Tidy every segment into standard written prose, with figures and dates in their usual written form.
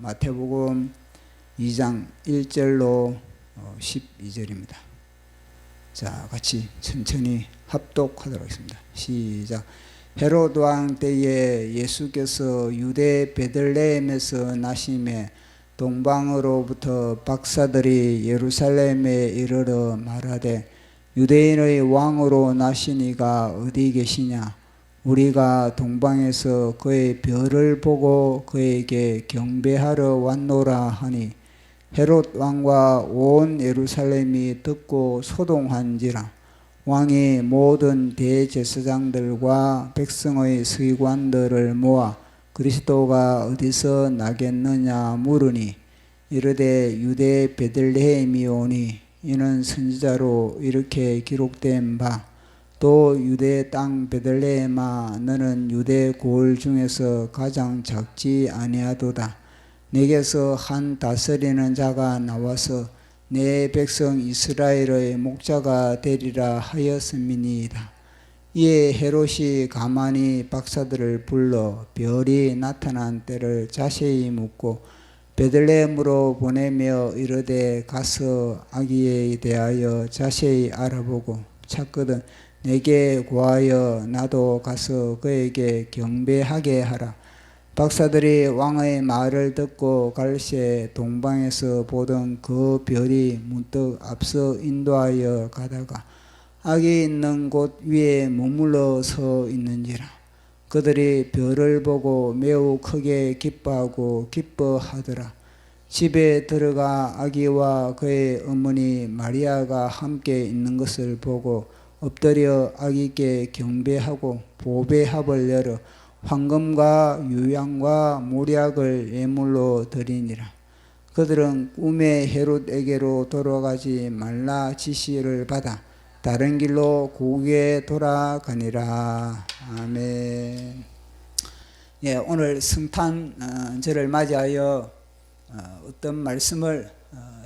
마태복음 2장 1절로 12절입니다. 자, 같이 천천히 합독하도록 하겠습니다. 시작. 헤롯 왕 때에 예수께서 유대 베들레헴에서 나심에 동방으로부터 박사들이 예루살렘에 이르러 말하되 유대인의 왕으로 나시니가 어디 계시냐? 우리가 동방에서 그의 별을 보고 그에게 경배하러 왔노라 하니 헤롯 왕과 온 예루살렘이 듣고 소동한지라. 왕이 모든 대제사장들과 백성의 서기관들을 모아 그리스도가 어디서 나겠느냐 물으니 이르되 유대 베들레헴이오니 이는 선지자로 이렇게 기록된 바 또 유대 땅 베들레헴아 너는 유대 고을 중에서 가장 작지 아니하도다. 내게서 한 다스리는 자가 나와서 내 백성 이스라엘의 목자가 되리라 하였음이니이다. 이에 헤롯이 가만히 박사들을 불러 별이 나타난 때를 자세히 묻고 베들레헴으로 보내며 이르되 가서 아기에 대하여 자세히 알아보고 찾거든 내게 구하여 나도 가서 그에게 경배하게 하라. 박사들이 왕의 말을 듣고 갈새 동방에서 보던 그 별이 문득 앞서 인도하여 가다가 아기 있는 곳 위에 머물러 서 있는지라. 그들이 별을 보고 매우 크게 기뻐하고 기뻐하더라. 집에 들어가 아기와 그의 어머니 마리아가 함께 있는 것을 보고 엎드려 아기께 경배하고 보배합을 열어 황금과 유향과 모략을 예물로 드리니라. 그들은 꿈에 헤롯에게로 돌아가지 말라 지시를 받아 다른 길로 고국에 돌아가니라. 아멘. 예, 오늘 성탄절을 맞이하여 어떤 말씀을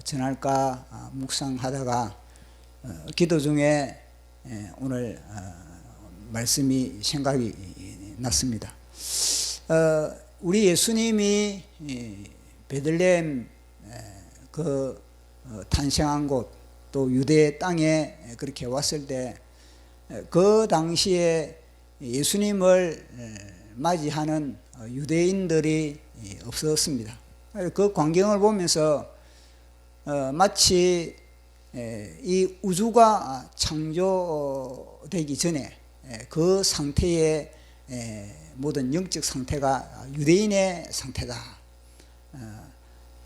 전할까 묵상하다가 기도 중에 오늘 말씀이 생각이 났습니다. 우리 예수님이 베들레헴 그 탄생한 곳 또 유대 땅에 그렇게 왔을 때 그 당시에 예수님을 맞이하는 유대인들이 없었습니다. 그 광경을 보면서 마치 이 우주가 창조되기 전에 그 상태의 모든 영적 상태가 유대인의 상태다.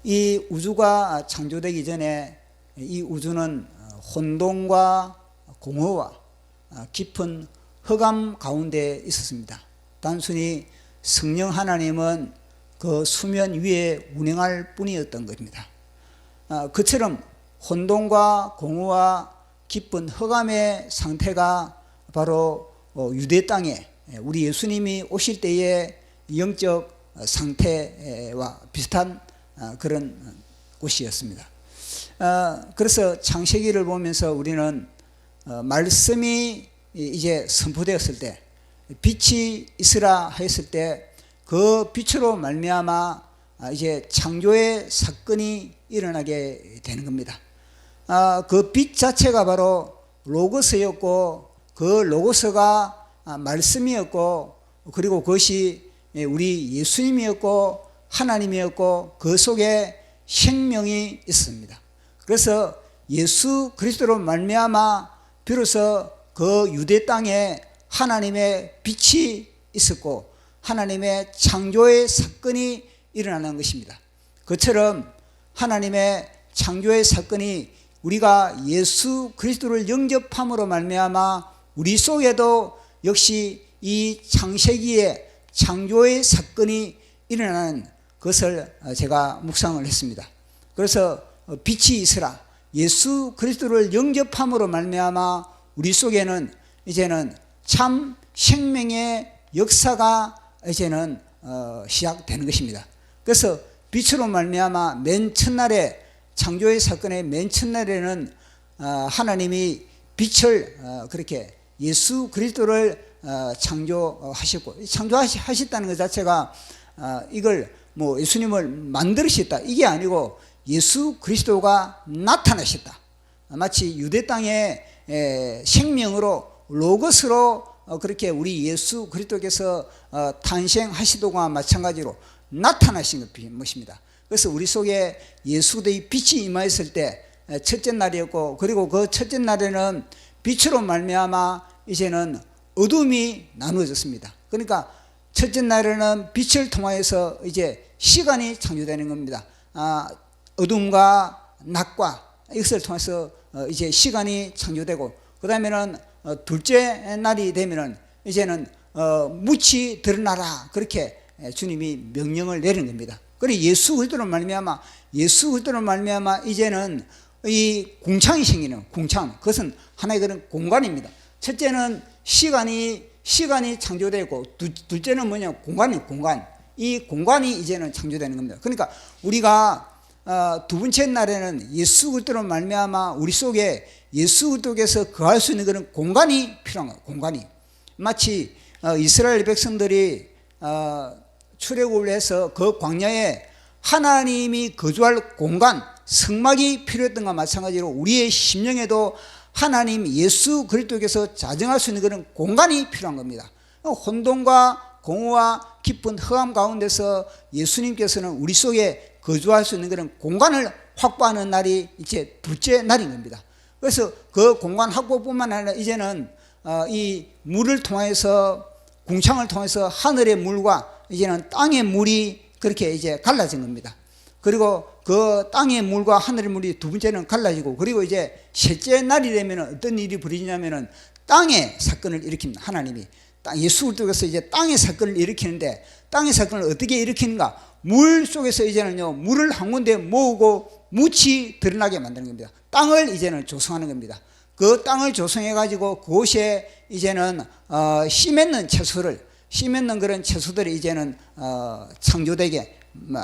이 우주가 창조되기 전에 이 우주는 혼돈과 공허와 깊은 흑암 가운데 있었습니다. 단순히 성령 하나님은 그 수면 위에 운행할 뿐이었던 것입니다. 그처럼 혼돈과 공허와 깊은 흑암의 상태가 바로 유대 땅에 우리 예수님이 오실 때의 영적 상태와 비슷한 그런 곳이었습니다. 그래서 창세기를 보면서 우리는 말씀이 이제 선포되었을 때 빛이 있으라 하였을 때 그 빛으로 말미암아 이제 창조의 사건이 일어나게 되는 겁니다. 그 빛 자체가 바로 로고스였고 그 로고스가 말씀이었고 그리고 그것이 우리 예수님이었고 하나님이었고 그 속에 생명이 있습니다. 그래서 예수 그리스도로 말미암아 비로소 그 유대 땅에 하나님의 빛이 있었고 하나님의 창조의 사건이 일어나는 것입니다. 그처럼 하나님의 창조의 사건이 우리가 예수 그리스도를 영접함으로 말미암아 우리 속에도 역시 이 창세기의 창조의 사건이 일어나는 것을 제가 묵상을 했습니다. 그래서 빛이 있으라. 예수 그리스도를 영접함으로 말미암아 우리 속에는 이제는 참 생명의 역사가 이제는 시작되는 것입니다. 그래서 빛으로 말미암아 맨 첫날에 창조의 사건의 맨 첫날에는 하나님이 빛을 그렇게 예수 그리스도를 창조하셨고 창조하셨다는 것 자체가 이걸 뭐 예수님을 만들으셨다 이게 아니고 예수 그리스도가 나타나셨다. 마치 유대 땅에 생명으로 로고스로 그렇게 우리 예수 그리스도께서 탄생하시도와 마찬가지로 나타나신 것입니다. 그래서 우리 속에 예수 그리스도의 빛이 임하였을 때 첫째 날이었고, 그리고 그 첫째 날에는 빛으로 말미암아 이제는 어둠이 나누어졌습니다. 그러니까 첫째 날에는 빛을 통하여서 이제 시간이 창조되는 겁니다. 어둠과 낮과 이것을 통해서 이제 시간이 창조되고, 그 다음에는 둘째 날이 되면은 이제는 묻이 드러나라 그렇게 주님이 명령을 내린 겁니다. 그리고 예수 그리스도로 말미암아 이제는 이 공창이 생기는 공창, 그것은 하나의 그런 공간입니다. 첫째는 시간이 창조되고, 둘째는 뭐냐, 공간. 이 공간이 이제는 창조되는 겁니다. 그러니까 우리가 두 번째 날에는 예수 그리스도로 말미암아 우리 속에 예수 그리스도께서 거할 수 있는 그런 공간이 필요한 거예요. 공간이 마치 이스라엘 백성들이 출애굽을 해서 그 광야에 하나님이 거주할 공간, 성막이 필요했던 것과 마찬가지로 우리의 심령에도 하나님 예수 그리스도께서 자정할 수 있는 그런 공간이 필요한 겁니다. 혼돈과 공허와 깊은 흑암 가운데서 예수님께서는 우리 속에 거주할 수 있는 그런 공간을 확보하는 날이 이제 둘째 날인 겁니다. 그래서 그 공간 확보뿐만 아니라 이제는 이 물을 통해서, 궁창을 통해서 하늘의 물과 이제는 땅의 물이 그렇게 이제 갈라진 겁니다. 그리고 그 땅의 물과 하늘의 물이 두 번째는 갈라지고, 그리고 이제 셋째 날이 되면 어떤 일이 벌어지냐면은 땅의 사건을 일으킵니다. 하나님이 예수 그리스도께서 이제 땅의 사건을 일으키는데, 땅의 사건을 어떻게 일으키는가? 물 속에서 이제는요, 물을 한 군데 모으고 묻이 드러나게 만드는 겁니다. 땅을 이제는 조성하는 겁니다. 그 땅을 조성해 가지고 그곳에 이제는 씨 맺는 그런 채소들이 이제는 창조되게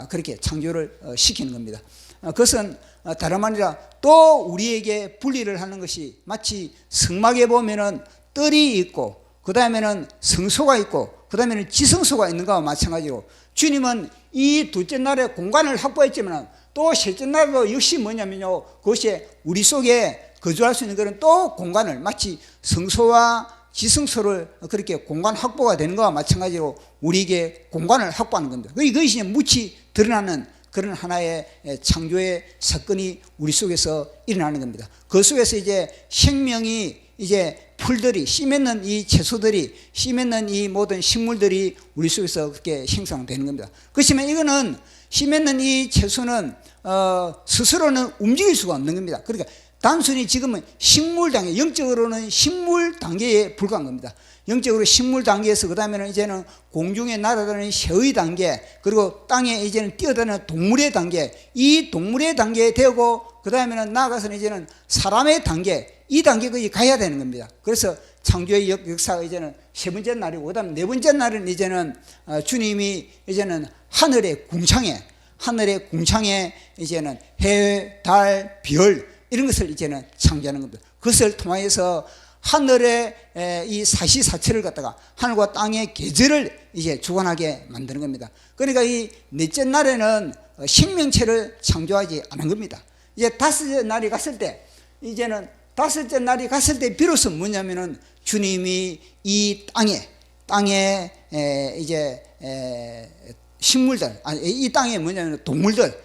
그렇게 창조를 시키는 겁니다. 그것은 다름 아니라 또 우리에게 분리를 하는 것이, 마치 성막에 보면은 뜰이 있고, 그 다음에는 성소가 있고, 그 다음에는 지성소가 있는 것과 마찬가지로 주님은 이 둘째 날에 공간을 확보했지만 또 셋째 날도 역시 뭐냐면요, 그것이 우리 속에 거주할 수 있는 그런 또 공간을, 마치 성소와 지성소를 그렇게 공간 확보가 되는 것과 마찬가지로 우리에게 공간을 확보하는 겁니다. 그것이 묻이 드러나는 그런 하나의 창조의 사건이 우리 속에서 일어나는 겁니다. 그 속에서 이제 생명이, 이제 풀들이, 씨 맺는 이 채소들이, 씨 맺는 이 모든 식물들이 우리 속에서 그렇게 생성되는 겁니다. 그렇지만 이거는 씨 맺는 이 채소는 스스로는 움직일 수가 없는 겁니다. 그러니까 단순히 지금은 식물 단계, 영적으로는 식물 단계에 불과한 겁니다. 영적으로 식물 단계에서 그 다음에는 이제는 공중에 날아다니는 새의 단계, 그리고 땅에 이제는 뛰어다니는 동물의 단계, 이 동물의 단계에 되고, 그 다음에는 나아가서는 이제는 사람의 단계, 이 단계까지 가야 되는 겁니다. 그래서 창조의 역사가 이제는 세 번째 날이고, 그 다음 네 번째 날은 이제는 주님이 이제는 하늘의 궁창에 이제는 해, 달, 별 이런 것을 이제는 창조하는 겁니다. 그것을 통하여서 하늘의 이 사시사철을 갖다가 하늘과 땅의 계절을 이제 주관하게 만드는 겁니다. 그러니까 이 넷째 날에는 생명체를 창조하지 않은 겁니다. 이제 다섯째 날이 갔을 때, 이제는 다섯째 날이 갔을 때 비로소 뭐냐면은 주님이 이 땅에 이제 식물들, 이 땅에 뭐냐면 동물들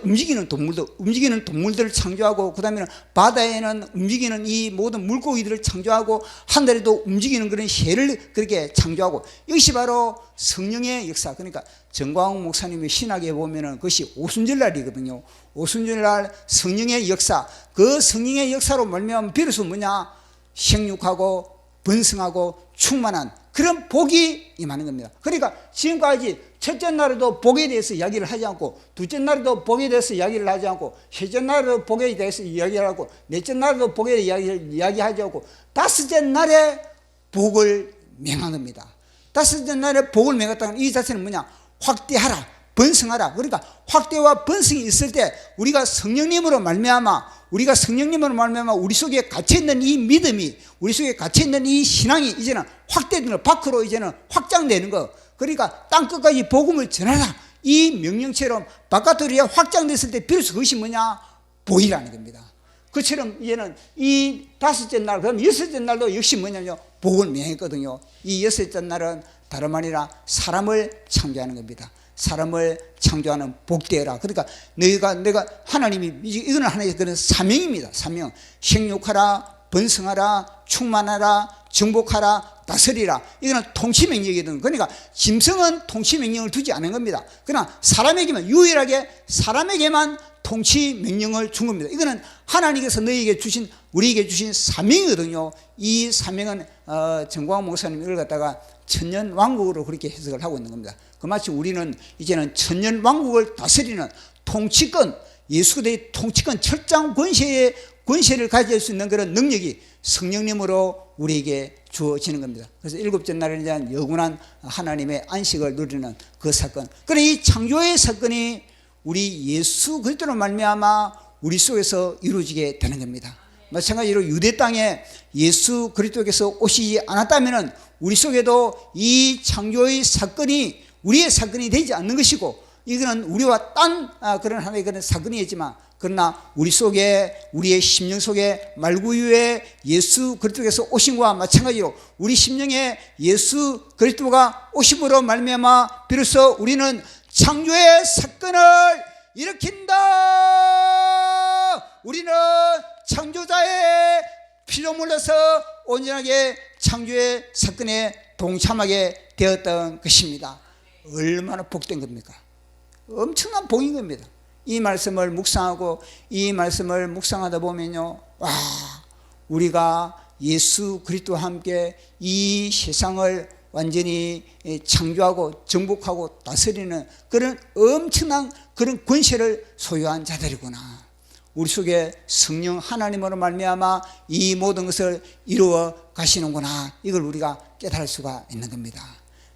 움직이는 동물들을 창조하고, 그 다음에는 바다에는 움직이는 이 모든 물고기들을 창조하고, 하늘에도 움직이는 그런 새를 그렇게 창조하고, 이것이 바로 성령의 역사. 그러니까 정광욱 목사님의 신학에 보면은 그것이 오순절날이거든요. 오순절날 성령의 역사, 그 성령의 역사로 말미암아 비로소 뭐냐, 생육하고 번성하고 충만한 그런 복이 임하는 겁니다. 그러니까 지금까지 첫째 날에도 복에 대해서 이야기를 하지 않고, 둘째 날에도 복에 대해서 이야기를 하지 않고, 셋째 날에도 복에 대해서 이야기를 하고, 넷째 날에도 복에 대해서 이야기하지 않고, 다섯째 날에 복을 명한 겁니다. 다섯째 날에 복을 명했다는 이 자체는 뭐냐, 확대하라, 번성하라. 그러니까 확대와 번성이 있을 때 우리가 성령님으로 말미암아 우리 속에 갇혀있는 이 믿음이, 우리 속에 갇혀있는 이 신앙이 이제는 확대되는 거, 밖으로 이제는 확장되는 거. 그러니까 땅끝까지 복음을 전하라, 이 명령처럼 바깥으로 확장됐을 때 비로소 그것이 뭐냐? 보이라는 겁니다. 그처럼 이제는 이 다섯째 날, 그럼 여섯째 날도 역시 뭐냐면요, 복을 명했거든요. 이 여섯째 날은 다름 아니라 사람을 창조하는 겁니다. 사람을 창조하는 복되어라. 그러니까 내가 하나님이, 이거는 하나의 그런 사명입니다. 사명. 생육하라, 번성하라, 충만하라, 정복하라, 다스리라. 이거는 통치명령이거든. 그러니까 짐승은 통치명령을 두지 않은 겁니다. 그러나 사람에게만, 유일하게 사람에게만 통치명령을 준 겁니다. 이거는 하나님께서 너희에게 주신, 우리에게 주신 사명이거든요. 이 사명은 정광 목사님 이걸 갖다가 천년왕국으로 그렇게 해석을 하고 있는 겁니다. 그 마치 우리는 이제는 천년왕국을 다스리는 통치권, 예수 그리스도의 통치권, 철장 권세를 가질 수 있는 그런 능력이 성령님으로 우리에게 주어지는 겁니다. 그래서 일곱째 날에 대한 영원한 하나님의 안식을 누리는 그 사건. 그래, 이 창조의 사건이 우리 예수 그리스도로 말미암아 우리 속에서 이루어지게 되는 겁니다. 마찬가지로 유대 땅에 예수 그리스도께서 오시지 않았다면 우리 속에도 이 창조의 사건이 우리의 사건이 되지 않는 것이고, 이거는 우리와 딴 그런 하나의 그런 사건이었지만, 그러나 우리 속에, 우리의 심령 속에 말구유에 예수 그리스도께서 오심과 마찬가지로 우리 심령에 예수 그리스도가 오심으로 말미암아 비로소 우리는 창조의 사건을 일으킨다. 우리는 창조자의 피로 물러서 온전하게 창조의 사건에 동참하게 되었던 것입니다. 얼마나 복된 겁니까? 엄청난 복인 겁니다. 이 말씀을 묵상하다 보면요, 와, 우리가 예수 그리스도와 함께 이 세상을 완전히 창조하고 정복하고 다스리는 그런 엄청난 그런 권세를 소유한 자들이구나. 우리 속에 성령 하나님으로 말미암아 이 모든 것을 이루어 가시는구나. 이걸 우리가 깨달을 수가 있는 겁니다.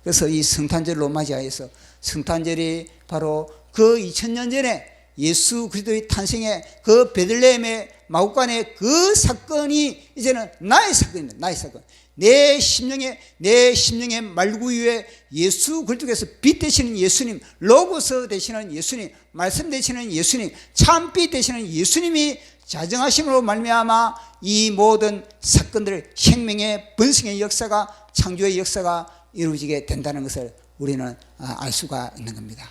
그래서 이 성탄절로 맞이하여서, 성탄절이 바로 그 2000년 전에 예수 그리스도의 탄생의 그 베들레헴의 마구간의 그 사건이 이제는 나의 사건입니다. 나의 사건. 내 심령의 말구유에 예수 그리스도께서 빛 되시는 예수님, 로고스 되시는 예수님, 말씀 되시는 예수님, 참빛 되시는 예수님이 자정하심으로 말미암아 이 모든 사건들을, 생명의 번성의 역사가, 창조의 역사가 이루어지게 된다는 것을 우리는 알 수가 있는 겁니다.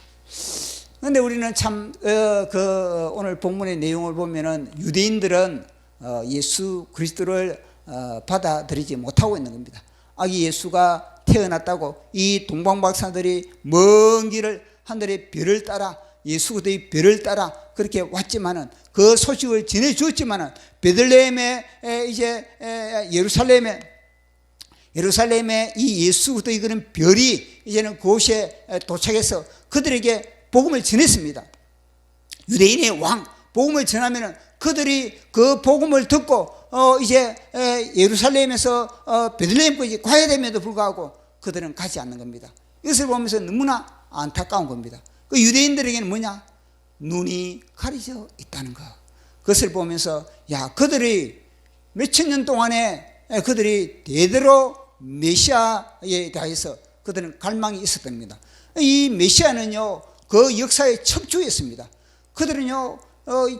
그런데 우리는 참 오늘 본문의 내용을 보면은 유대인들은 예수 그리스도를 받아들이지 못하고 있는 겁니다. 아기 예수가 태어났다고 이 동방박사들이 먼 길을 하늘의 별을 따라, 예수 그리스도의 별을 따라 그렇게 왔지만은, 그 소식을 전해 주었지만은, 베들레헴에 이제 예루살렘에 이 예수 그리스도의 그런 별이 이제는 그곳에 도착해서 그들에게 복음을 전했습니다. 유대인의 왕 복음을 전하면은 그들이 그 복음을 듣고 이제 예루살렘에서 베들레헴까지 가야 됨에도 불구하고 그들은 가지 않는 겁니다. 이것을 보면서 너무나 안타까운 겁니다. 그 유대인들에게는 뭐냐? 눈이 가려져 있다는 것. 그것을 보면서, 야, 그들이 몇천 년 동안에 그들이 대대로 메시아에 대해서 그들은 갈망이 있었던 겁니다. 이 메시아는요, 그 역사의 척추였습니다. 그들은요,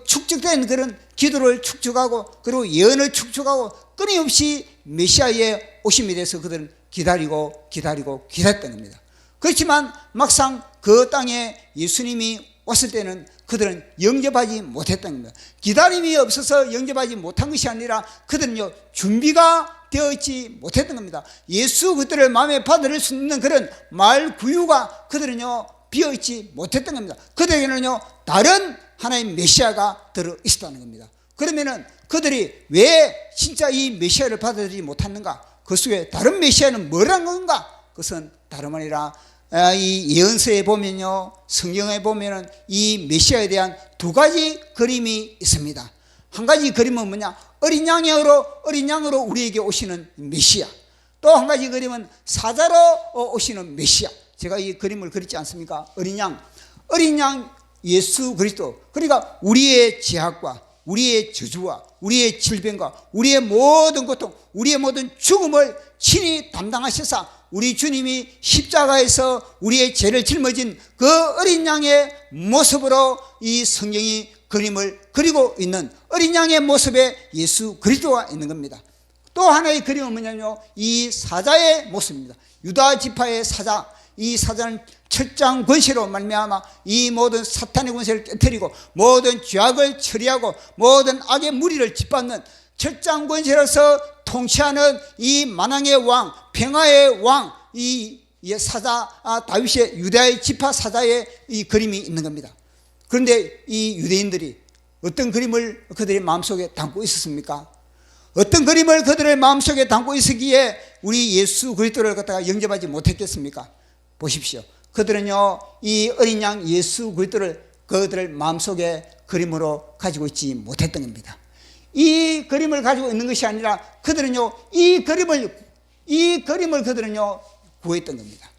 축적된 그런 기도를 축적하고, 그리고 예언을 축적하고, 끊임없이 메시아의 오심에 대해서 그들은 기다렸던 겁니다. 그렇지만 막상 그 땅에 예수님이 왔을 때는 그들은 영접하지 못했던 겁니다. 기다림이 없어서 영접하지 못한 것이 아니라 그들은요, 준비가 되어 있지 못했던 겁니다. 예수 그들을 마음에 받아들일 수 있는 그런 말구유가 그들은요, 비어있지 못했던 겁니다. 그들에게는요, 다른 하나의 메시아가 들어 있었다는 겁니다. 그러면은 그들이 왜 진짜 이 메시아를 받아들이지 못했는가? 그 속에 다른 메시아는 뭐란 건가? 그것은 다름 아니라 이 예언서에 보면요, 성경에 보면은 이 메시아에 대한 두 가지 그림이 있습니다. 한 가지 그림은 뭐냐? 어린 양으로 우리에게 오시는 메시아. 또 한 가지 그림은 사자로 오시는 메시아. 제가 이 그림을 그렸지 않습니까? 어린 양 예수 그리스도. 그러니까 우리의 죄악과 우리의 저주와 우리의 질병과 우리의 모든 고통, 우리의 모든 죽음을 친히 담당하셔서 우리 주님이 십자가에서 우리의 죄를 짊어진 그 어린 양의 모습으로 이 성경이 그림을 그리고 있는 어린 양의 모습에 예수 그리스도가 있는 겁니다. 또 하나의 그림은 뭐냐면요, 이 사자의 모습입니다. 유다 지파의 사자, 이 사자는 철장 권세로 말미암아 이 모든 사탄의 권세를 깨뜨리고 모든 죄악을 처리하고 모든 악의 무리를 짓밟는 철장 권세로서 통치하는 이 만왕의 왕, 평화의 왕, 이 사자 다윗의 유다의 지파 사자의 이 그림이 있는 겁니다. 그런데 이 유대인들이 어떤 그림을 그들의 마음속에 담고 있었습니까? 어떤 그림을 그들의 마음속에 담고 있었기에 우리 예수 그리스도를 갖다가 영접하지 못했겠습니까? 보십시오. 그들은요, 이 어린 양 예수 그리스도를 그들의 마음속에 그림으로 가지고 있지 못했던 겁니다. 이 그림을 가지고 있는 것이 아니라 그들은요, 이 그림을 그들은요 구했던 겁니다.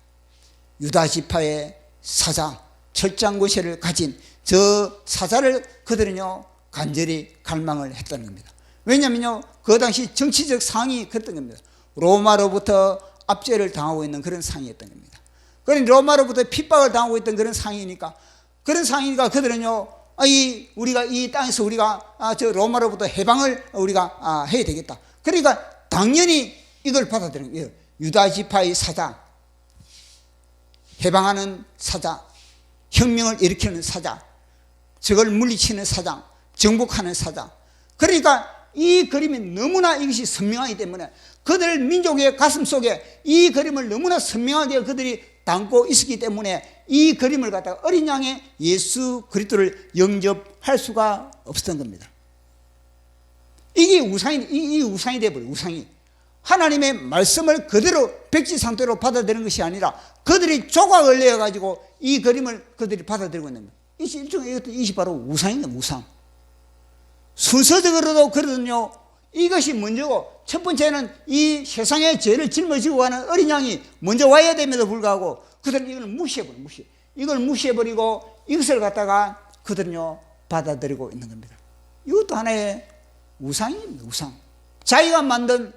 유다 지파의 사자, 철장고세를 가진 저 사자를 그들은요 간절히 갈망을 했다는 겁니다. 왜냐하면요, 그 당시 정치적 상황이 그랬던 겁니다. 로마로부터 압제를 당하고 있는 그런 상황이었던 겁니다. 그러니 로마로부터 핍박을 당하고 있던 그런 상황이니까 그들은요, 우리가 이 땅에서 우리가 저 로마로부터 해방을 우리가 해야 되겠다. 그러니까 당연히 이걸 받아들이는 거예요. 유다 지파의 사자, 해방하는 사자, 혁명을 일으키는 사자, 적을 물리치는 사자, 정복하는 사자. 그러니까 이 그림이 너무나 이것이 선명하기 때문에 그들 민족의 가슴 속에 이 그림을 너무나 선명하게 그들이 담고 있었기 때문에 이 그림을 갖다가 어린 양의 예수 그리스도를 영접할 수가 없었던 겁니다. 이게 우상이 되어버려요. 우상이 하나님의 말씀을 그대로 백지상대로 받아들이는 것이 아니라 그들이 조각을 내어가지고 이 그림을 그들이 받아들이고 있는 거예요. 이것이 바로 우상입니다. 우상. 순서적으로도 그러거든요. 이것이 먼저고, 첫 번째는 이 세상의 죄를 짊어지고 가는 어린 양이 먼저 와야 됨에도 불구하고 그들은 이걸 이걸 무시해버리고 이것을 갖다가 그들은요 받아들이고 있는 겁니다. 이것도 하나의 우상입니다. 우상. 자기가 만든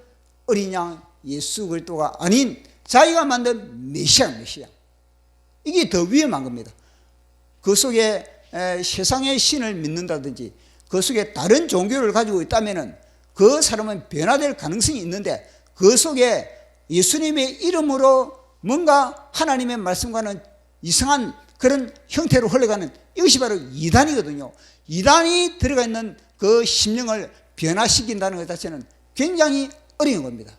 어린 양 예수 그리스도가 아닌 자기가 만든 메시아. 이게 더 위험한 겁니다. 그 속에 세상의 신을 믿는다든지 그 속에 다른 종교를 가지고 있다면은 그 사람은 변화될 가능성이 있는데 그 속에 예수님의 이름으로 뭔가 하나님의 말씀과는 이상한 그런 형태로 흘러가는 이것이 바로 이단이거든요. 이단이 들어가 있는 그 심령을 변화시킨다는 것 자체는 굉장히 어려운 겁니다.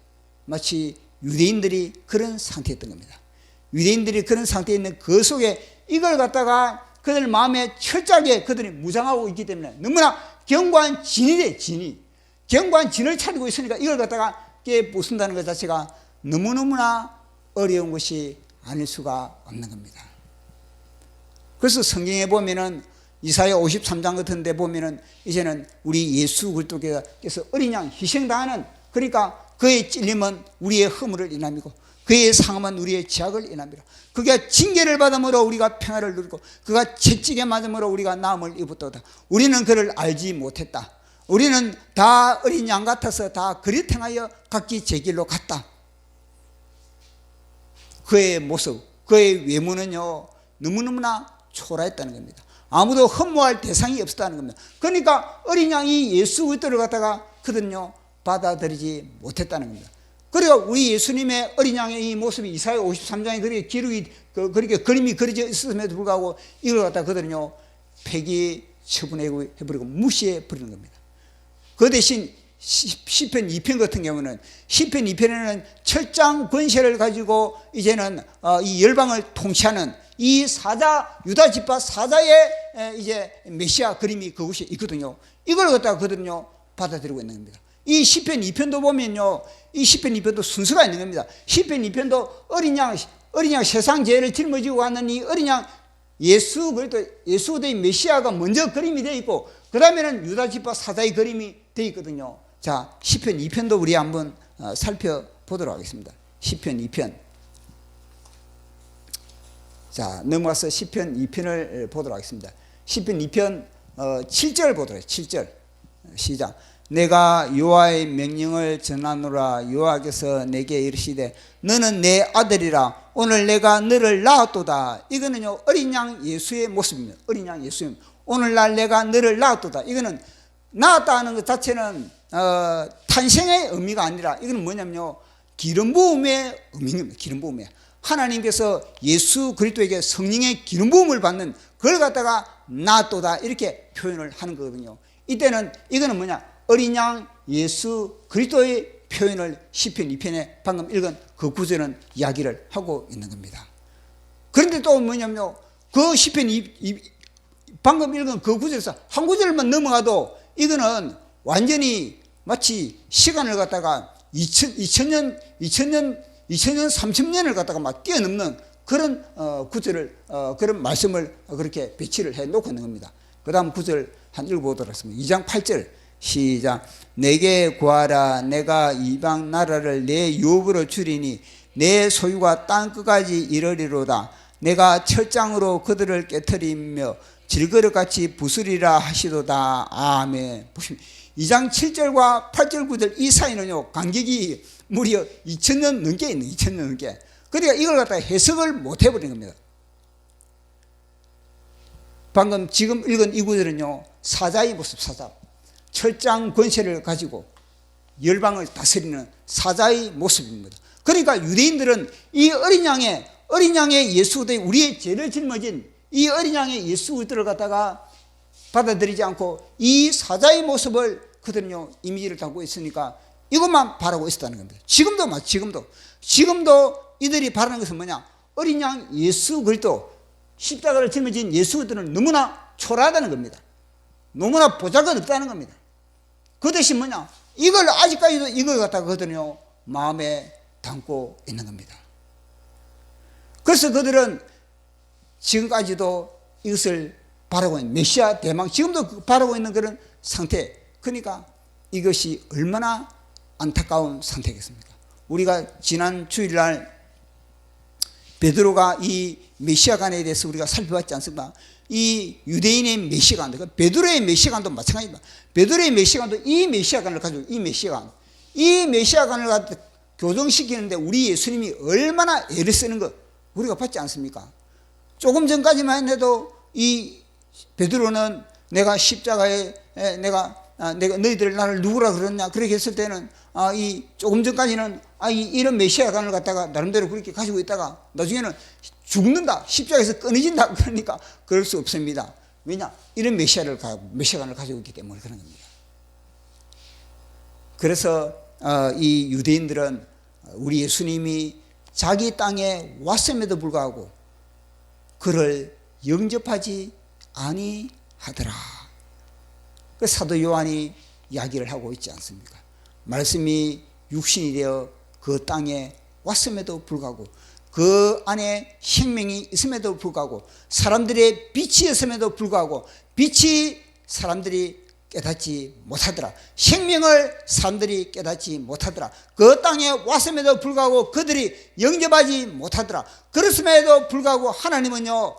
마치 유대인들이 그런 상태였던 겁니다. 유대인들이 그런 상태에 있는 그 속에 이걸 갖다가 그들 마음에 철저하게 그들이 무장하고 있기 때문에 너무나 견고한 진이 돼, 진이. 견고한 진을 차리고 있으니까 이걸 갖다가 깨부순다는 것 자체가 너무너무나 어려운 것이 아닐 수가 없는 겁니다. 그래서 성경에 보면은 이사야 53장 같은 데 보면은 이제는 우리 예수 그리스도께서 어린 양 희생당하는, 그러니까 그의 찔림은 우리의 허물을 인함이고 그의 상함은 우리의 죄악을 인함이라. 그가 징계를 받음으로 우리가 평화를 누리고 그가 채찍에 맞음으로 우리가 나음을 입었도다. 우리는 그를 알지 못했다. 우리는 다 어린 양 같아서 다 그리 행하여 각기 제 길로 갔다. 그의 모습, 그의 외모는요 너무너무나 초라했다는 겁니다. 아무도 흠모할 대상이 없었다는 겁니다. 그러니까 어린 양이 예수 그리스도를 갖다가 그들은요 받아들이지 못했다는 겁니다. 그리고 우리 예수님의 어린 양의 이 모습이 이사야 53장에 그렇게 그림이 그려져 있음에도 불구하고 이걸 갖다 그들은요 폐기 처분해버리고 무시해버리는 겁니다. 그 대신 시편 2편 같은 경우는 시편 2편에는 철장 권세를 가지고 이제는 이 열방을 통치하는 이 사자, 유다 지파 사자의 이제 메시아 그림이 그곳에 있거든요. 이걸 갖다가 그들은요 받아들이고 있는 겁니다. 이 시편 2편도 보면요, 이 시편 2편도 순서가 있는 겁니다. 시편 2편도 어린 양 세상 죄를 짊어지고 가는 이 어린 양 예수 그리스도의 메시아가 먼저 그림이 되어 있고 그 다음에는 유다 지파 사자의 그림이 되어 있거든요. 자, 시편 2편도 우리 한번 살펴보도록 하겠습니다. 시편 2편. 자, 넘어가서 시편 2편을 보도록 하겠습니다. 시편 2편 7절 보도록 해요. 7절. 시작. 내가 여호와의 명령을 전하노라. 여호와께서 내게 이르시되 너는 내 아들이라. 오늘 내가 너를 낳았도다. 이거는요 어린 양 예수의 모습입니다. 어린 양 예수님. 오늘날 내가 너를 낳았도다. 이거는 낳았다 하는 것 자체는 탄생의 의미가 아니라 이거는 뭐냐면요 기름 부음의 의미입니다. 기름 부음에 하나님께서 예수 그리스도에게 성령의 기름 부음을 받는 그걸 갖다가 낳았도다 이렇게 표현을 하는 거거든요. 이때는 이거는 뭐냐 어린 양 예수 그리스도의 표현을 시편 2편에 방금 읽은 그 구절은 이야기를 하고 있는 겁니다. 그런데 또 뭐냐면요 그 시편 방금 읽은 그 구절에서 한 구절만 넘어가도 이거는 완전히 마치 시간을 갖다가 2000년 3000년을 갖다가 막 뛰어넘는 그런 구절을 그런 말씀을 그렇게 배치를 해 놓고 있는 겁니다. 그 다음 구절 한 읽어보도록 하겠습니다. 2장 8절 시작. 내게 구하라. 내가 이방 나라를 내 유업으로 주리니 내 소유가 땅끝까지 이르리로다. 내가 철장으로 그들을 깨뜨리며 질그릇같이 부수리라 하시도다. 아멘. 보시면 2장 7절과 8절 9절 이 사이는요 간격이 무려 2000년 넘게 있는 2000년 넘게. 그러니까 이걸 갖다가 해석을 못 해버린 겁니다. 방금 지금 읽은 이 구절은요 사자의 모습, 사자 철장 권세를 가지고 열방을 다스리는 사자의 모습입니다. 그러니까 유대인들은 이 어린 양의 예수 그리스도 우리의 죄를 짊어진 이 어린 양의 예수 그리스도를 갖다가 받아들이지 않고 이 사자의 모습을 그들은요 이미지를 담고 있으니까 이것만 바라고 있었다는 겁니다. 지금도 이들이 바라는 것은 뭐냐 어린 양 예수 그리스도 십자가를 짊어진 예수 그리스도는 너무나 초라하다는 겁니다. 너무나 보잘것없다는 겁니다. 그 대신 뭐냐 이걸 아직까지도 이걸 갖다가 그들은요 마음에 담고 있는 겁니다. 그래서 그들은 지금까지도 이것을 바라고 있는 메시아 대망 지금도 바라고 있는 그런 상태. 그러니까 이것이 얼마나 안타까운 상태겠습니까? 우리가 지난 주일날 베드로가 이 메시아관에 대해서 우리가 살펴봤지 않습니까? 이 유대인의 메시아관, 베드로의 메시아관도 마찬가지입니다. 베드로의 메시아관도 이 메시아관을 가지고 이 메시아관을 가지고 교정시키는데 우리 예수님이 얼마나 애를 쓰는 것 우리가 봤지 않습니까? 조금 전까지만 해도 이 베드로는 내가 십자가에 내가 너희들 나를 누구라 그러냐 그렇게 했을 때는 이 조금 전까지는 이런 메시아관을 갖다가 나름대로 그렇게 가지고 있다가 나중에는 죽는다 십자가에서 끊어진다 그러니까 그럴 수 없습니다. 왜냐 이런 메시아관을 가지고 있기 때문에 그런 겁니다. 그래서 이 유대인들은 우리 예수님이 자기 땅에 왔음에도 불구하고 그를 영접하지 아니하더라. 그 사도 요한이 이야기를 하고 있지 않습니까? 말씀이 육신이 되어 그 땅에 왔음에도 불구하고 그 안에 생명이 있음에도 불구하고 사람들의 빛이었음에도 불구하고 빛이 사람들이 깨닫지 못하더라. 생명을 사람들이 깨닫지 못하더라. 그 땅에 왔음에도 불구하고 그들이 영접하지 못하더라. 그렇음에도 불구하고 하나님은요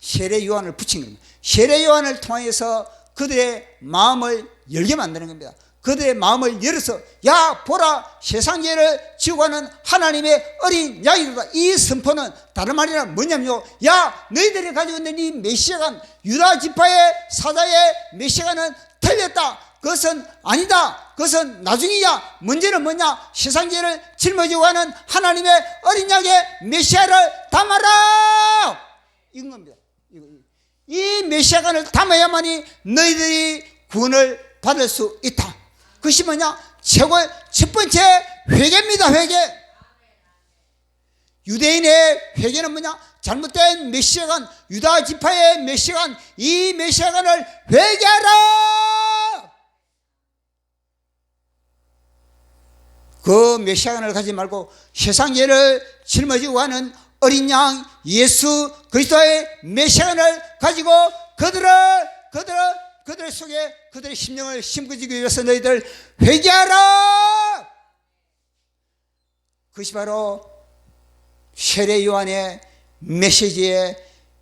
세례 요한을 붙인 겁니다. 세례 요한을 통해서 그들의 마음을 열게 만드는 겁니다. 그들의 마음을 열어서 야 보라 세상 죄를 지고 가는 하나님의 어린 양이로다. 이 선포는 다른 말이 아니라 뭐냐면요 야 너희들이 가지고 있는 이 메시아관 유다 지파의 사자의 메시아관은 틀렸다. 그것은 아니다. 그것은 나중이야. 문제는 뭐냐 세상 죄를 짊어지고 가는 하나님의 어린 양의 메시아를 담아라 이건 겁니다. 이 메시아관을 담아야만이 너희들이 구원을 받을 수 있다. 그것이 뭐냐 최고의 첫 번째 회개입니다. 회개. 유대인의 회개는 뭐냐 잘못된 메시아관 유다 지파의 메시아관 이 메시아관을 회개하라. 그 메시아관을 가지 말고 세상 죄를 짊어지고 가는 어린 양 예수 그리스도의 메시아관을 가지고 그들 속에 그들의 심령을 심겨주기 위해서 너희들 회개하라. 그것이 바로 세례 요한의 메시지의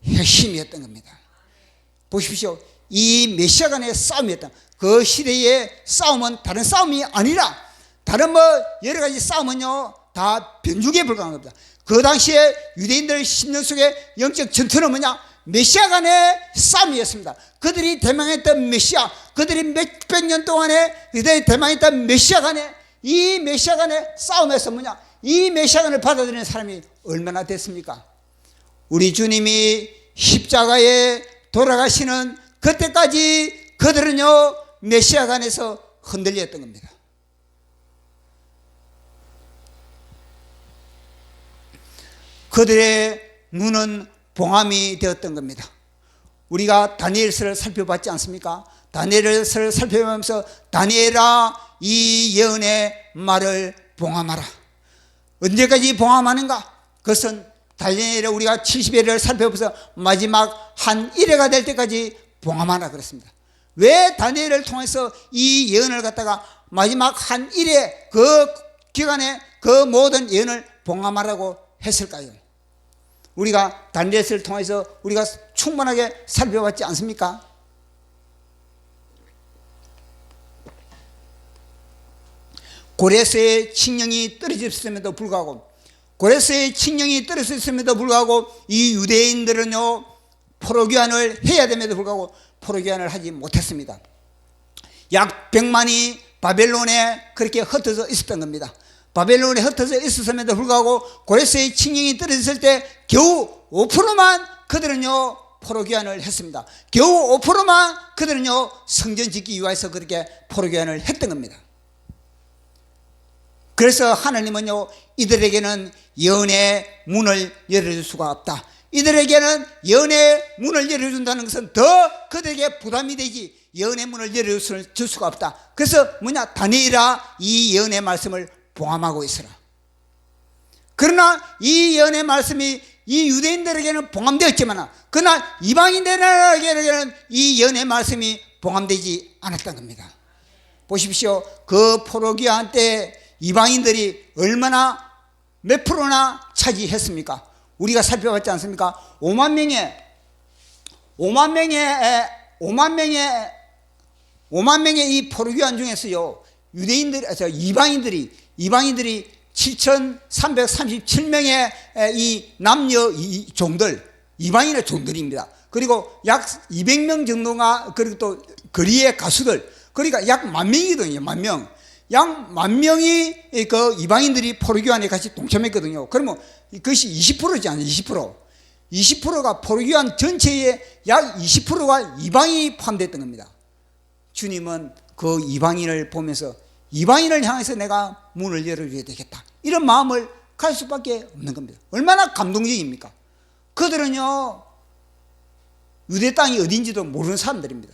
핵심이었던 겁니다. 보십시오. 이 메시아 간의 싸움이었다. 그 시대의 싸움은 다른 싸움이 아니라 다른 여러 가지 싸움은요 다 변죽에 불과한 겁니다. 그 당시에 유대인들 10년 속에 영적 전투는 뭐냐? 메시아 간의 싸움이었습니다. 그들이 대망했던 메시아, 그들이 몇백 년 동안에 그들이 대망했던 메시아 간의 이 메시아 간의 싸움에서 뭐냐? 이 메시아 간을 받아들이는 사람이 얼마나 됐습니까? 우리 주님이 십자가에 돌아가시는 그때까지 그들은요 메시아 간에서 흔들렸던 겁니다. 그들의 눈은 봉함이 되었던 겁니다. 우리가 다니엘서를 살펴봤지 않습니까? 다니엘서를 살펴보면서 다니엘아 이 예언의 말을 봉함하라. 언제까지 봉함하는가? 그것은 다니엘의 우리가 70일을 살펴보면서 마지막 한 일회가 될 때까지 봉함하라 그랬습니다. 왜 다니엘을 통해서 이 예언을 갖다가 마지막 한 일회 그 기간에 그 모든 예언을 봉함하라고 했을까요? 우리가 다니엘서를 통해서 우리가 충분하게 살펴봤지 않습니까? 고레스의 칙령이 떨어졌음에도 불구하고 고레스의 칙령이 떨어졌음에도 불구하고 이 유대인들은요 포로귀환을 해야 됨에도 불구하고 포로귀환을 하지 못했습니다. 약 100만이 바벨론에 그렇게 흩어져 있었던 겁니다. 바벨론에 흩어져 있었음에도 불구하고 고레스의 칙령이 떨어졌을 때 겨우 5%만 그들은요 포로귀환을 했습니다. 겨우 5%만 그들은요 성전 짓기 위해서 그렇게 포로귀환을 했던 겁니다. 그래서 하나님은요 이들에게는 예언의 문을 열어줄 수가 없다. 이들에게는 예언의 문을 열어준다는 것은 더 그들에게 부담이 되지 예언의 문을 열어줄 수가 없다. 그래서 뭐냐? 다니엘아 이 예언의 말씀을 봉함하고 있어라. 그러나 이 예언의 말씀이 이 유대인들에게는 봉함되었지만 그러나 이방인들에게는 이 예언의 말씀이 봉함되지 않았던 겁니다. 보십시오. 그 포로기한 때 이방인들이 얼마나 몇 프로나 차지했습니까? 우리가 살펴봤지 않습니까? 5만 명의 이 포로기한 중에서요 이방인들이 7,337명의 이 남녀 종들, 이방인의 종들입니다. 그리고 약 200명 정도가, 그리고 또 거리의 가수들, 그러니까 약 10,000명이거든요. 10,000명. 약 10,000명이 그 이방인들이 포로기환에 같이 동참했거든요. 그러면 그것이 20%지 않아요. 20%. 20%가 포로기환 전체의 약 20%가 이방인이 포함됐던 겁니다. 주님은 그 이방인을 보면서 이방인을 향해서 내가 문을 열어줘야 되겠다, 이런 마음을 가질 수밖에 없는 겁니다. 얼마나 감동적입니까? 그들은요 유대 땅이 어딘지도 모르는 사람들입니다.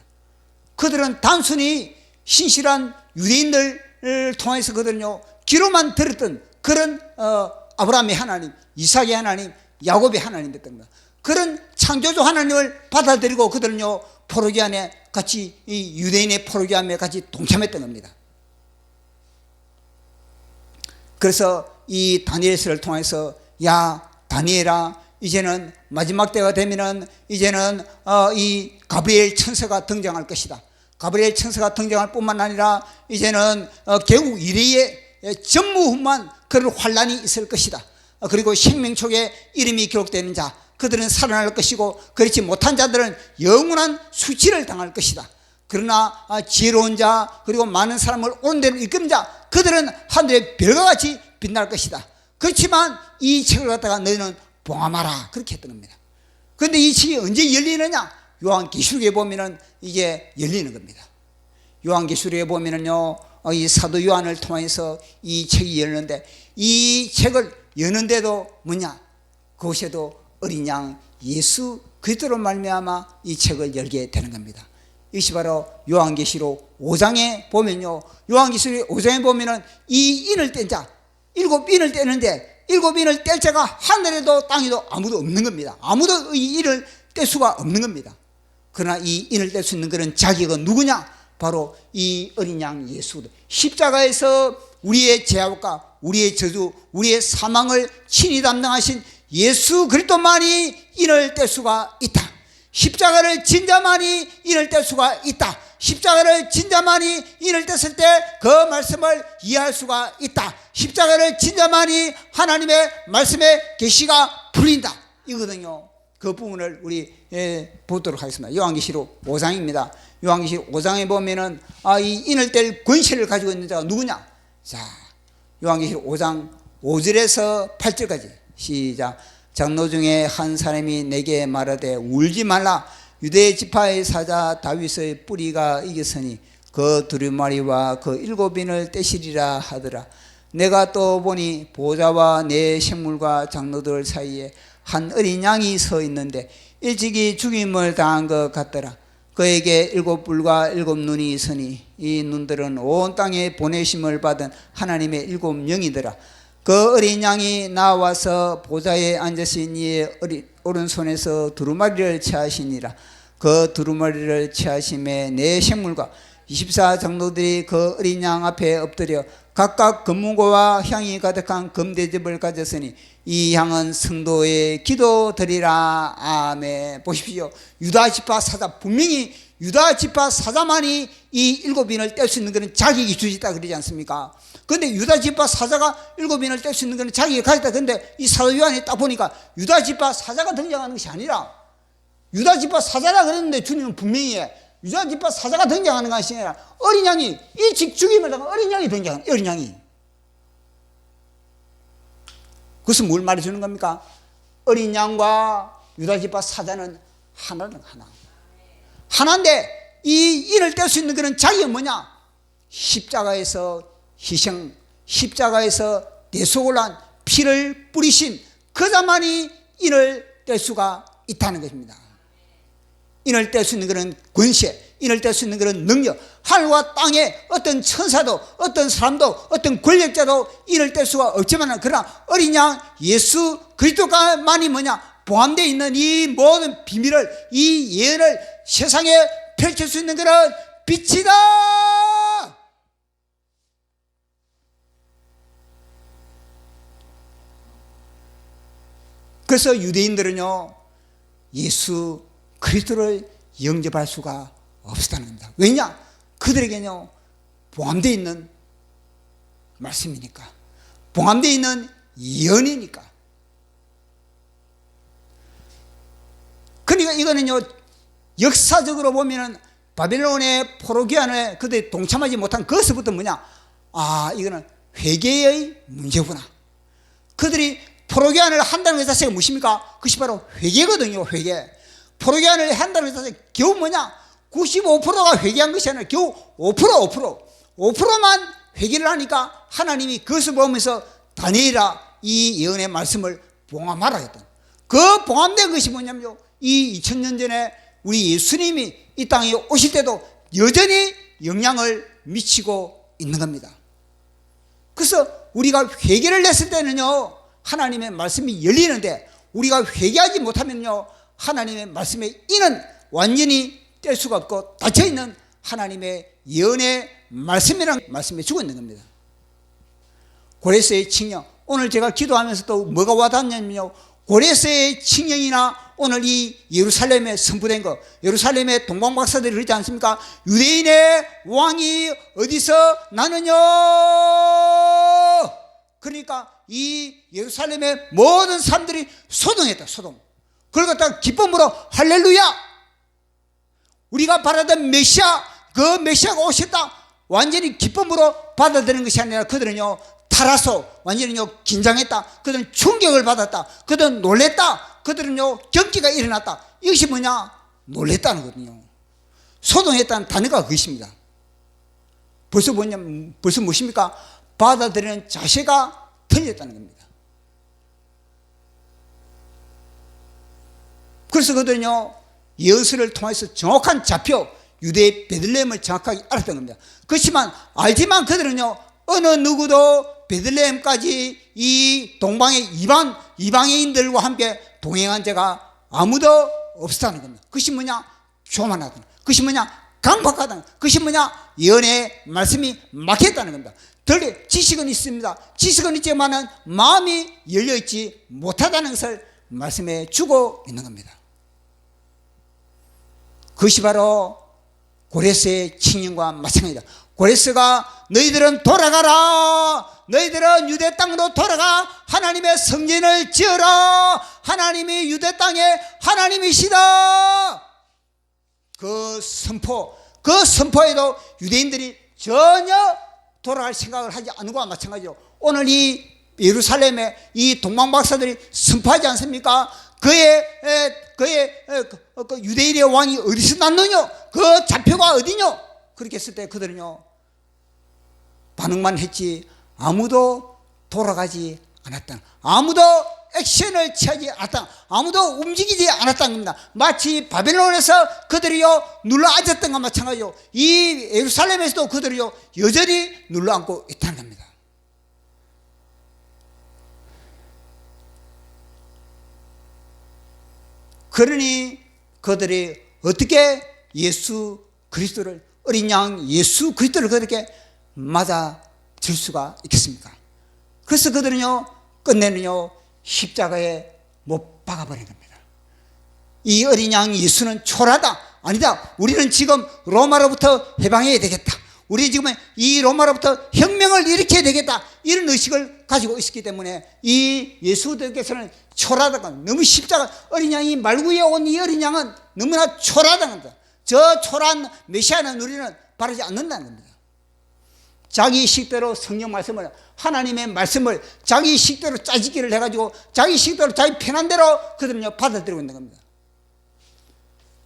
그들은 단순히 신실한 유대인들을 통해서 그들은요 귀로만 들었던 그런 아브라함의 하나님, 이삭의 하나님, 야곱의 하나님 됐던 겁니다. 그런 창조주 하나님을 받아들이고 그들은요 포로기환에 같이, 이 유대인의 포로기환에 같이 동참했던 겁니다. 그래서 이 다니엘서를 통해서 야 다니엘아 이제는 마지막 때가 되면은 이제는 이 가브리엘 천사가 등장할 것이다. 가브리엘 천사가 등장할 뿐만 아니라 이제는 개국 이래의 전무후무한 그런 환란이 있을 것이다. 그리고 생명책에 이름이 기록되는 자 그들은 살아날 것이고 그렇지 못한 자들은 영원한 수치를 당할 것이다. 그러나 지혜로운 자 그리고 많은 사람을 옳은 데로 이끄는 자 그들은 하늘의 별과 같이 빛날 것이다. 그렇지만 이 책을 갖다가 너희는 봉함하라, 그렇게 했던 겁니다. 그런데 이 책이 언제 열리느냐? 요한계시록에 보면은 이게 열리는 겁니다. 요한계시록에 보면은요 이 사도 요한을 통해서 이 책이 열리는데 이 책을 여는데도 뭐냐? 그곳에도 어린 양 예수 그리스도로 말미암아 이 책을 열게 되는 겁니다. 이것이 바로 요한계시록 5장에 보면요, 요한계시록 5장에 보면은 이 인을 뗀 자, 7인을 떼는데 7인을 뗄 자가 하늘에도 땅에도 아무도 없는 겁니다. 아무도 이 인을 뗄 수가 없는 겁니다. 그러나 이 인을 뗄 수 있는 그런 자격은 누구냐? 바로 이 어린 양 예수. 십자가에서 우리의 죄악과 우리의 저주, 우리의 사망을 친히 담당하신 예수 그리스도만이 인을 뗄 수가 있다. 십자가를 진 자만이 인을 뗄 수가 있다. 십자가를 진 자만이 인을 뗐을 때 그 말씀을 이해할 수가 있다. 십자가를 진 자만이 하나님의 말씀의 계시가 풀린다. 이거든요. 그 부분을 우리 보도록 하겠습니다. 요한계시록 5장입니다. 요한계시록 5장에 보면은 이 인을 뗄 권세를 가지고 있는 자가 누구냐? 자, 요한계시록 5장 5절에서 8절까지 시작. 장로 중에 한 사람이 내게 말하되 울지 말라. 유대 지파의 사자 다윗의 뿌리가 이겼으니 그 두루마리와 그 7인을 떼시리라 하더라. 내가 또 보니 보좌와 내 생물과 장로들 사이에 한 어린 양이 서 있는데 일찍이 죽임을 당한 것 같더라. 그에게 7뿔과 7눈이 있으니 이 눈들은 온 땅에 보내심을 받은 하나님의 7영이더라. 그 어린 양이 나와서 보좌에 앉으신 이의 오른손에서 두루마리를 취하시니라. 그 두루마리를 취하심에 내 생물과 24장로들이 그 어린 양 앞에 엎드려 각각 금문고와 향이 가득한 금대접을 가졌으니 이 향은 성도의 기도 드리라. 아멘. 보십시오. 유다 지파 사자, 분명히 유다 지파 사자만이 이 7인을 뗄 수 있는 그런 자격이 주어졌다 그러지 않습니까? 그런데 유다 지파 사자가 7인을 뗄 수 있는 그런 자격이 가졌다. 그런데 이 사도 요한이 딱 보니까 유다 지파 사자가 등장하는 것이 아니라 유다 지파 사자라 그랬는데 주님은 분명히 유다 지파 사자가 등장하는 것이 아니라 어린 양이 일찍 죽임을 당한 어린 양이 등장하는 어린 양이. 그것은 뭘 말해주는 겁니까? 어린 양과 유다 지파 사자는 하나는 하나. 하나인데 이 인을 뗄 수 있는 그런 자격이 뭐냐? 십자가에서 희생, 십자가에서 대속을 한 피를 뿌리신 그 자만이 인을 뗄 수가 있다는 것입니다. 인을 뗄 수 있는 그런 권세, 인을 뗄 수 있는 그런 능력, 하늘과 땅에 어떤 천사도 어떤 사람도 어떤 권력자도 인을 뗄 수가 없지만 그러나 어린 양 예수 그리스도가만이 뭐냐? 포함되어 있는 이 모든 비밀을, 이 예언을 세상에 펼칠 수 있는 그런 빛이다. 그래서 유대인들은요 예수 그리스도를 영접할 수가 없었다는 겁니다. 왜냐? 그들에게는요 포함되어 있는 말씀이니까, 포함되어 있는 예언이니까. 그러니까 이거는요 역사적으로 보면은 바벨론의 포로기환에 그들이 동참하지 못한 그것부터 뭐냐? 이거는 회개의 문제구나. 그들이 포로기환을 한다는 것 자체가 무엇입니까? 그것이 바로 회개거든요. 회개. 포로기환을 한다는 것 자체가 겨우 뭐냐? 95%가 회개한 것이 아니라 겨우 5%만 회개를 하니까 하나님이 그것을 보면서 다니엘아 이 예언의 말씀을 봉함하라 했던 그 봉함된 것이 뭐냐면요 이 2000년 전에 우리 예수님이 이 땅에 오실 때도 여전히 영향을 미치고 있는 겁니다. 그래서 우리가 회개를 냈을 때는요 하나님의 말씀이 열리는데 우리가 회개하지 못하면요 하나님의 말씀의 인은 완전히 뗄 수가 없고 닫혀있는 하나님의 예언의 말씀이라는 말씀에 주고 있는 겁니다. 고레스의 칙령, 오늘 제가 기도하면서 또 뭐가 와닿냐면요 고레스의 칙령이나 오늘 이 예루살렘에 선포된 거, 예루살렘의 동방박사들이 그러지 않습니까? 유대인의 왕이 어디서 나느냐? 그러니까 이 예루살렘의 모든 사람들이 소동했다. 소동. 그걸 갖다가 기쁨으로 할렐루야, 우리가 바라던 메시아, 그 메시아가 오셨다, 완전히 기쁨으로 받아들이는 것이 아니라 그들은요 타라소, 완전히요 긴장했다. 그들은 충격을 받았다. 그들은 놀랬다. 그들은요 경기가 일어났다. 이것이 뭐냐? 놀랬다는 거거든요. 소동했다는 단어가 그것입니다. 벌써 뭐냐면 벌써 무엇입니까? 받아들이는 자세가 틀렸다는 겁니다. 그래서 그들은요 예언서를 통해서 정확한 좌표, 유대의 베들레헴을 정확하게 알았던 겁니다. 그렇지만 알지만 그들은요 어느 누구도 베들레헴까지 이 동방의 이방인들과 함께 동행한 자가 아무도 없었다는 겁니다. 그것이 뭐냐? 교만하다. 그것이 뭐냐? 강박하다. 그것이 뭐냐? 예언의 말씀이 막혔다는 겁니다. 지식은 있습니다. 지식은 있지만은 마음이 열려있지 못하다는 것을 말씀해 주고 있는 겁니다. 그것이 바로 고레스의 칙령과 마찬가지다. 고레스가 너희들은 돌아가라, 너희들은 유대 땅으로 돌아가 하나님의 성전을 지어라, 하나님이 유대 땅에 하나님이시다. 그 선포에도 유대인들이 전혀 돌아갈 생각을 하지 않은 것과 마찬가지로 오늘 이 예루살렘에 이 동방박사들이 선포하지 않습니까? 그의 유대인의 왕이 어디서 났느냐, 그 좌표가 어디냐, 그렇게 했을 때 그들은요 반응만 했지 아무도 돌아가지 않았다, 아무도 액션을 취하지 않았다, 아무도 움직이지 않았다는 겁니다. 마치 바벨론에서 그들이요 눌러앉았던 것과 마찬가지로 이 예루살렘에서도 그들이요 여전히 눌러앉고 있다는 겁니다. 그러니 그들이 어떻게 예수 그리스도를, 어린 양 예수 그리스도를 그렇게 맞아줄 수가 있겠습니까? 그래서 그들은요 끝내는요 십자가에 못 박아버린 겁니다. 이 어린 양 예수는 초라하다, 아니다, 우리는 지금 로마로부터 해방해야 되겠다, 우리 지금 이 로마로부터 혁명을 일으켜야 되겠다, 이런 의식을 가지고 있었기 때문에 이 예수들께서는 초라하다가, 너무 십자가 어린 양이 말구에 온 이 어린 양은 너무나 초라하다는 겁니다. 저 초라한 메시아는 우리는 바르지 않는다는 겁니다. 자기 식대로 성경 말씀을, 하나님의 말씀을 자기 식대로 짜집기를 해가지고 자기 식대로 자기 편한 대로 그들은요 받아들이고 있는 겁니다.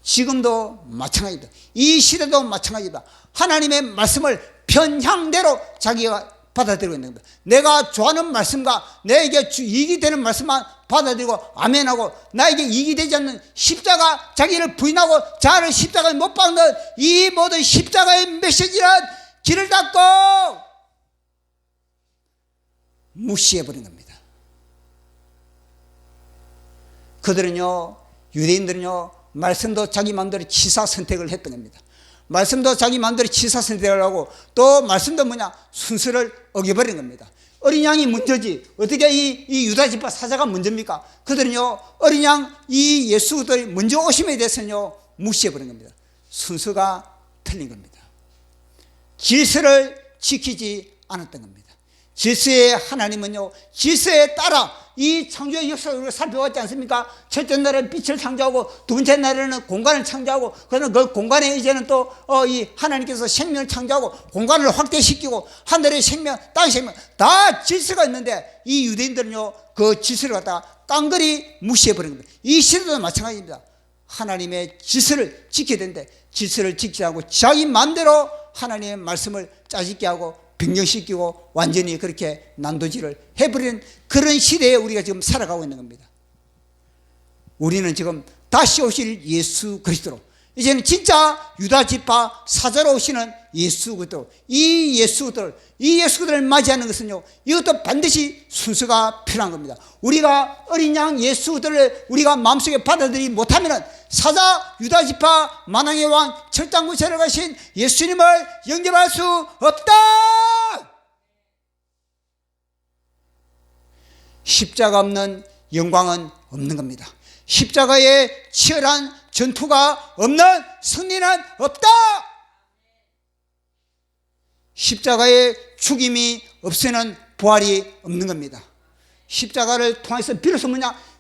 지금도 마찬가지다. 이 시대도 마찬가지다. 하나님의 말씀을 편향대로 자기가 받아들이고 있는 겁니다. 내가 좋아하는 말씀과 내게 이익이 되는 말씀만 받아들이고 아멘하고, 나에게 이익이 되지 않는 십자가, 자기를 부인하고 자아를 십자가에 못 박는 이 모든 십자가의 메시지는 길을 닫고 무시해버린 겁니다. 그들은요, 유대인들은요 말씀도 자기 마음대로 취사 선택을 했던 겁니다. 말씀도 자기 마음대로 취사 선택을 하고 또 말씀도 순서를 어겨버린 겁니다. 어린 양이 먼저지 어떻게 이 유다 지파 사자가 먼저입니까? 그들은요 어린 양 이 예수들이 먼저 오심에 대해서는요 무시해버린 겁니다. 순서가 틀린 겁니다. 질서를 지키지 않았던 겁니다. 질서의 하나님은요 질서에 따라 이 창조의 역사를 우리가 살펴봤지 않습니까? 첫째 날에는 빛을 창조하고 두 번째 날에는 공간을 창조하고, 그러나 그 공간에 이제는 또 이 하나님께서 생명을 창조하고 공간을 확대시키고 하늘의 생명, 땅의 생명 다 질서가 있는데 이 유대인들은요 그 질서를 갖다가 깡그리 무시해버린 겁니다. 이 시대도 마찬가지입니다. 하나님의 질서를 지켜야 되는데 질서를 지키지 않고 자기 마음대로 하나님의 말씀을 짜집게 하고 변경시키고 완전히 그렇게 난도질을 해버리는 그런 시대에 우리가 지금 살아가고 있는 겁니다. 우리는 지금 다시 오실 예수 그리스도로, 이제는 진짜 유다 지파 사자로 오시는 예수 그리스도, 이 예수들을 맞이하는 것은요 이것도 반드시 순서가 필요한 겁니다. 우리가 어린 양 예수들을 우리가 마음속에 받아들이지 못하면 사자 유다 지파 만왕의 왕 철장구세를 가신 예수님을 영접할 수 없다. 십자가 없는 영광은 없는 겁니다. 십자가의 치열한 전투가 없는 승리는 없다. 십자가의 죽임이 없으면 부활이 없는 겁니다. 십자가를 통해서 비로소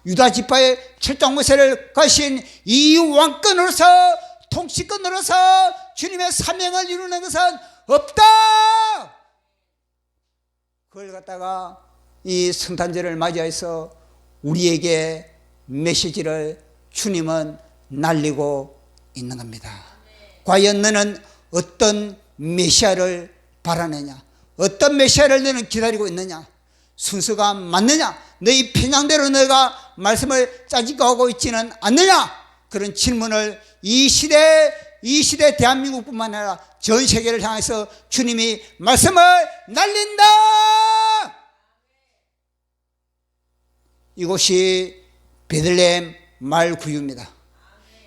유다 지파의 철장모세를 가신 이 왕권으로서, 통치권으로서 주님의 사명을 이루는 것은 없다. 그걸 갖다가 이 성탄절을 맞이해서 우리에게 메시지를 주님은 날리고 있는 겁니다. 과연 너는 어떤 메시아를 바라느냐, 어떤 메시아를 너는 기다리고 있느냐, 순서가 맞느냐, 너희 편향대로 너가 말씀을 짜집고 있지는 않느냐, 그런 질문을 이 시대 대한민국뿐만 아니라 전 세계를 향해서 주님이 말씀을 날린다. 이곳이 베들레헴 말구유입니다.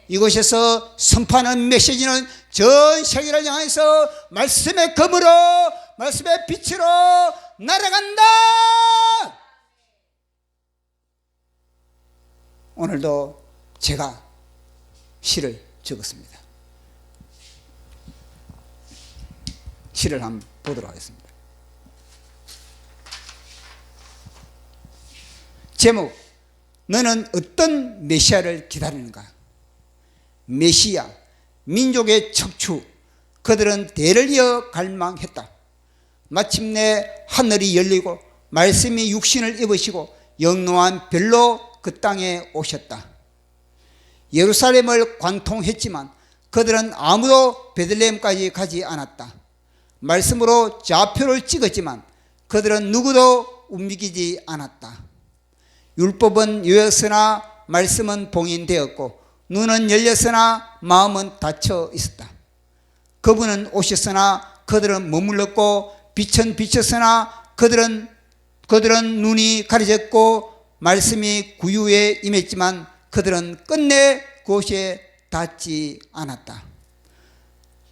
이곳에서 선포하는 메시지는 전 세계를 향해서 말씀의 검으로, 말씀의 빛으로 날아간다. 오늘도 제가 시를 적었습니다. 시를 한번 보도록 하겠습니다. 제목, 너는 어떤 메시아를 기다리는가? 메시아, 민족의 척추, 그들은 대를 이어 갈망했다. 마침내 하늘이 열리고 말씀이 육신을 입으시고 영롱한 별로 그 땅에 오셨다. 예루살렘을 관통했지만 그들은 아무도 베들레헴까지 가지 않았다. 말씀으로 좌표를 찍었지만 그들은 누구도 움직이지 않았다. 율법은 요였으나 말씀은 봉인되었고 눈은 열렸으나 마음은 닫혀 있었다. 그분은 오셨으나 그들은 머물렀고 빛은 비쳤으나 그들은 눈이 가려졌고 말씀이 구유에 임했지만 그들은 끝내 그곳에 닿지 않았다.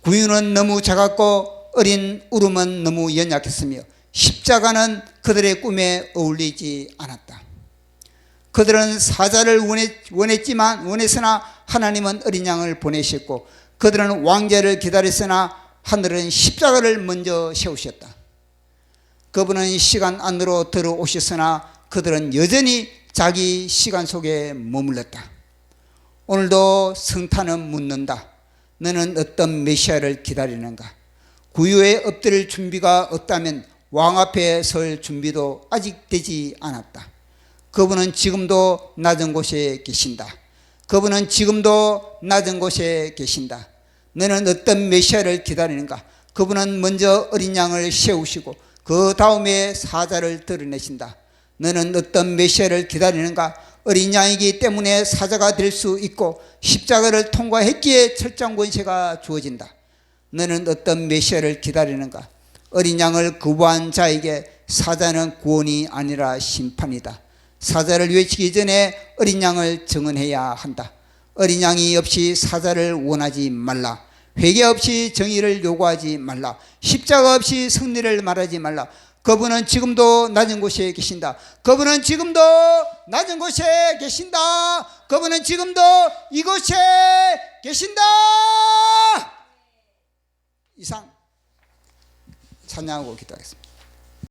구유는 너무 작았고 어린 울음은 너무 연약했으며 십자가는 그들의 꿈에 어울리지 않았다. 그들은 사자를 원했으나 하나님은 어린 양을 보내셨고 그들은 왕자를 기다렸으나 하늘은 십자가를 먼저 세우셨다. 그분은 시간 안으로 들어오셨으나 그들은 여전히 자기 시간 속에 머물렀다. 오늘도 성탄은 묻는다. 너는 어떤 메시아를 기다리는가? 구유에 엎드릴 준비가 없다면 왕 앞에 설 준비도 아직 되지 않았다. 그분은 지금도 낮은 곳에 계신다. 그분은 지금도 낮은 곳에 계신다. 너는 어떤 메시아를 기다리는가? 그분은 먼저 어린 양을 세우시고 그 다음에 사자를 드러내신다. 너는 어떤 메시아를 기다리는가? 어린 양이기 때문에 사자가 될 수 있고 십자가를 통과했기에 철장 권세가 주어진다. 너는 어떤 메시아를 기다리는가? 어린 양을 거부한 자에게 사자는 구원이 아니라 심판이다. 사자를 외치기 전에 어린 양을 증언해야 한다. 어린 양이 없이 사자를 원하지 말라. 회개 없이 정의를 요구하지 말라. 십자가 없이 승리를 말하지 말라. 그분은 지금도 낮은 곳에 계신다. 그분은 지금도 낮은 곳에 계신다. 그분은 지금도 이곳에 계신다. 이상 찬양하고 기도하겠습니다.